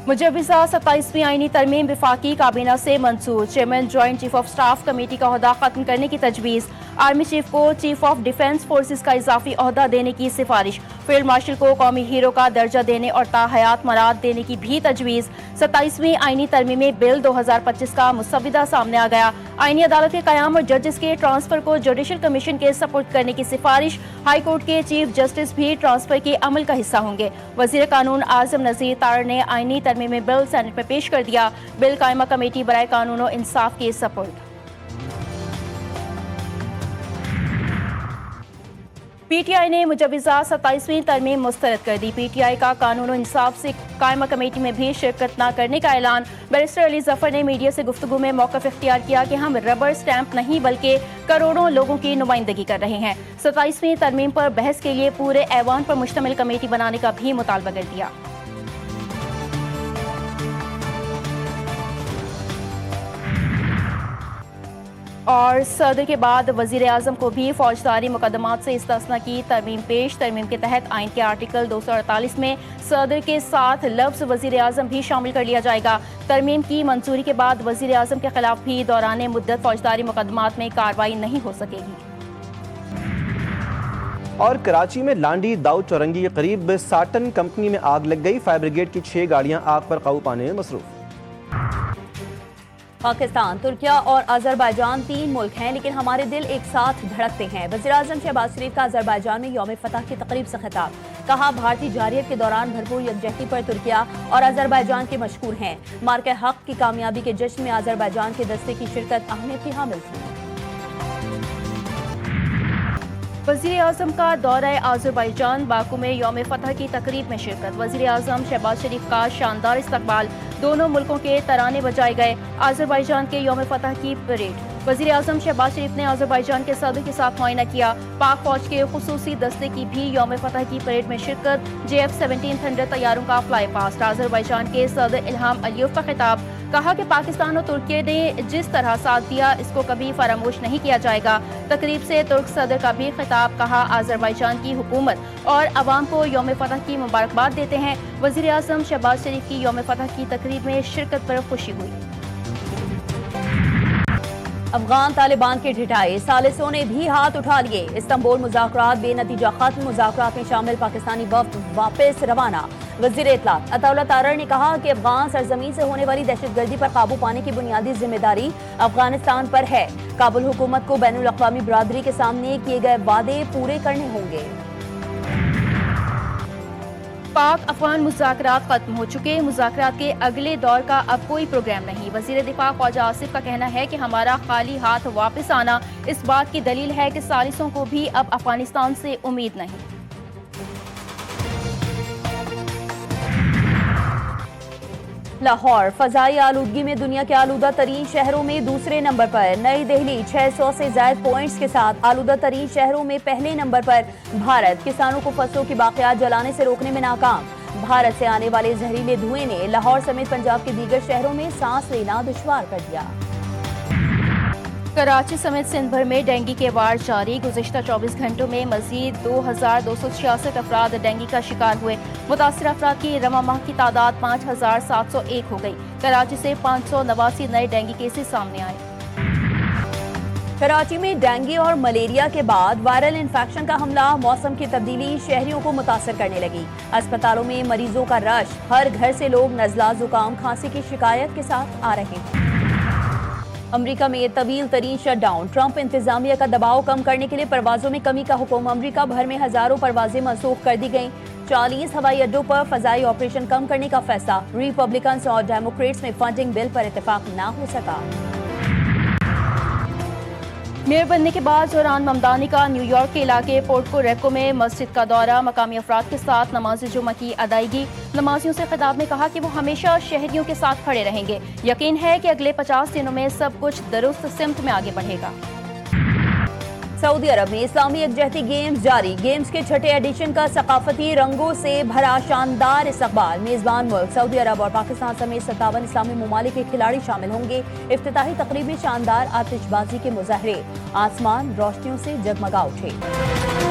मुजव्विज़ा 27वीं आईनी तरमीम वफाकी काबीना से मंजूर। Chairman joint chief of staff committee का ओहदा खत्म करने की तजवीज़। आर्मी चीफ को चीफ ऑफ डिफेंस फोर्सेस का इजाफी ओहदा देने की सिफारिश। फील्ड मार्शल को कौमी हीरो का दर्जा देने और ताहयात मराद देने की भी तजवीज़। 27वीं आईनी तरमीमी बिल 2025 का मुसविदा सामने आ गया। आईनी अदालत के क़याम और जजेस के ट्रांसफर को जुडिशल कमीशन के सपुर्द करने की सिफारिश। हाई कोर्ट के चीफ जस्टिस भी ट्रांसफर के अमल का हिस्सा होंगे। वज़ीर कानून आज़म नज़ीर तार ने आईनी तरमीमी बिल सेनेट में पेश कर दिया। बिल कायमा कमेटी बराए कानून और इंसाफ के सपुर्द। पीटीआई ने मुजव्विज़ा 27वीं तरमीम मुस्तरद कर दी। पीटीआई का कानून और इंसाफ से कायमा कमेटी में भी शिरकत न करने का ऐलान। बैरिस्टर अली जफर ने मीडिया से गुफ्तगू में मौक़िफ़ इख्तियार किया कि हम रबर स्टैंप नहीं बल्कि करोड़ों लोगों की नुमाइंदगी कर रहे हैं। 27वीं तरमीम पर बहस के लिए पूरे ऐवान पर मुश्तमिल कमेटी बनाने का भी मुतालबा कर दिया। और सदर के बाद वज़ीर आज़म को भी फौजदारी मुकदमात से इस्तिस्ना की तरमीम पेश। तरमीम के तहत आइन के आर्टिकल 248 में सदर के साथ लफ्ज़ वज़ीर आज़म भी शामिल कर लिया जाएगा। तरमीम की मंजूरी के बाद वज़ीर आज़म के खिलाफ भी दौरान मुद्दत फौजदारी मुकदमात में कार्रवाई नहीं हो सकेगी। और कराची में लांडी दाऊद चौरंगी के करीब साटन कंपनी में आग लग गई। फायर ब्रिगेड की 6 गाड़ियां आग पर काबू पाने में मसरूफ। पाकिस्तान, तुर्किया और अजरबैजान 3 मुल्क हैं, लेकिन हमारे दिल एक साथ धड़कते हैं। वज़ीर-ए-आज़म शहबाज शरीफ का अजरबैजान में यौम फतह की तकरीब से खिताब। कहा, भारतीय जारियत के दौरान भरपूर यकजहती पर तुर्किया और अजरबैजान के मशहूर हैं। मार्के हक की कामयाबी के जश्न में अजरबैजान के दस्ते की शिरकत अहमियत की हामिल थी। वज़ीर आज़म का दौरा अज़रबैजान, बाकू में यौम फतह की तकरीब में शिरकत। वज़ीर आज़म शहबाज शरीफ का शानदार इस्तकबाल। दोनों मुल्कों के तराने बजाए गए। अज़रबैजान के यौम फतह की परेड। वज़ीर आज़म शहबाज शरीफ ने अज़रबैजान के सदर के साथ मुआयना किया। पाक फौज के खुसूसी दस्ते की भी यौम फतह की परेड में शिरकत। JF-17 थंडर तैयारों का फ्लाई पास्ट। अज़रबैजान के सदर इल्हाम अलियव का खिताब। कहा कि पाकिस्तान और तुर्की ने जिस तरह साथ दिया इसको कभी फरामोश नहीं किया जाएगा। तकरीब से तुर्क सदर का भी खिताब। कहा, अज़रबैजान की हुकूमत और अवाम को यौम फतह की मुबारकबाद देते हैं। वज़ीर आज़म शहबाज शरीफ की यौम फतह की तकरीब में शिरकत पर खुशी हुई। अफगान तालिबान के ढिठाए सालिसों ने भी हाथ उठा लिए। इस्तांबुल मुज़ाकरात बेनतीजा खत्म। मुज़ाकरात में शामिल पाकिस्तानी वफ़द वापस रवाना। वज़ीर इत्तलात अताउल्लाह तारर ने कहा कि अफगान सरजमीन से होने वाली दहशतगर्दी पर काबू पाने की बुनियादी जिम्मेदारी अफगानिस्तान पर है। काबुल हुकूमत को बैनुल अक़वामी बरादरी के सामने किए गए वादे पूरे करने होंगे। पाक अफगान मुज़ाकरात खत्म हो चुके। मुज़ाकरात के अगले दौर का अब कोई प्रोग्राम नहीं। वज़ीर दिफा ख्वाजा आसिफ का कहना है कि हमारा खाली हाथ वापस आना इस बात की दलील है कि सालिसों को भी अब अफगानिस्तान से उम्मीद नहीं। लाहौर फ़ज़ाई आलूदगी में दुनिया के आलूदा तरीन शहरों में दूसरे नंबर पर। नई दिल्ली 600 से ज़ायद पॉइंट्स के साथ आलूदा तरीन शहरों में पहले नंबर पर। भारत किसानों को फसलों की बाक़ियात जलाने से रोकने में नाकाम। भारत से आने वाले जहरीले धुएं ने लाहौर समेत पंजाब के दीगर शहरों में सांस लेना दुश्वार कर दिया। कराची समेत सिंध भर में डेंगू के वार जारी। गुज़िश्ता 24 घंटों में मजीद 2266 अफराद डेंगू का शिकार हुए। मुतासिर अफराद की रवा माह की तादाद 5701 हो गई। कराची से 589 नए डेंगू केसेस सामने आए। कराची में डेंगू और मलेरिया के बाद वायरल इन्फेक्शन का हमला। मौसम की तब्दीली शहरियों को मुतासर करने लगी। अस्पतालों में मरीजों का रश। हर घर से लोग नज़ला, जुकाम, खांसी की शिकायत के साथ आ रहे हैं। अमरीका में तवील तरीन शटडाउन। ट्रंप इंतजामिया का दबाव कम करने के लिए परवाजों में कमी का हुक्म। अमरीका भर में हजारों परवाजें मनसूख कर दी गईं। 40 हवाई अड्डों पर फजाई ऑपरेशन कम करने का फैसला। रिपब्लिकन्स और डेमोक्रेट्स में फंडिंग बिल पर इत्तेफाक ना हो सका। मेयर बनने के बाद जोरान ममदानी का न्यूयॉर्क के इलाके पोर्टको रेको में मस्जिद का दौरा। मकामी अफराद के साथ नमाज जुमा की अदायगी। नमाजियों से खिताब में कहा कि वो हमेशा शहरियों के साथ खड़े रहेंगे। यकीन है कि अगले 50 दिनों में सब कुछ दुरुस्त सिमत में आगे बढ़ेगा। सऊदी अरब में इस्लामी यकजहती गेम्स जारी। गेम्स के छठे एडिशन का सकाफती रंगों से भरा शानदार इस्तकबाल। मेजबान मुल्क सऊदी अरब और पाकिस्तान समेत 57 इस्लामी ममालिक के खिलाड़ी शामिल होंगे। इफ्तिताही तकरीब में शानदार आतिशबाजी के मुजाहरे। आसमान रोशनियों से जगमगा उठे।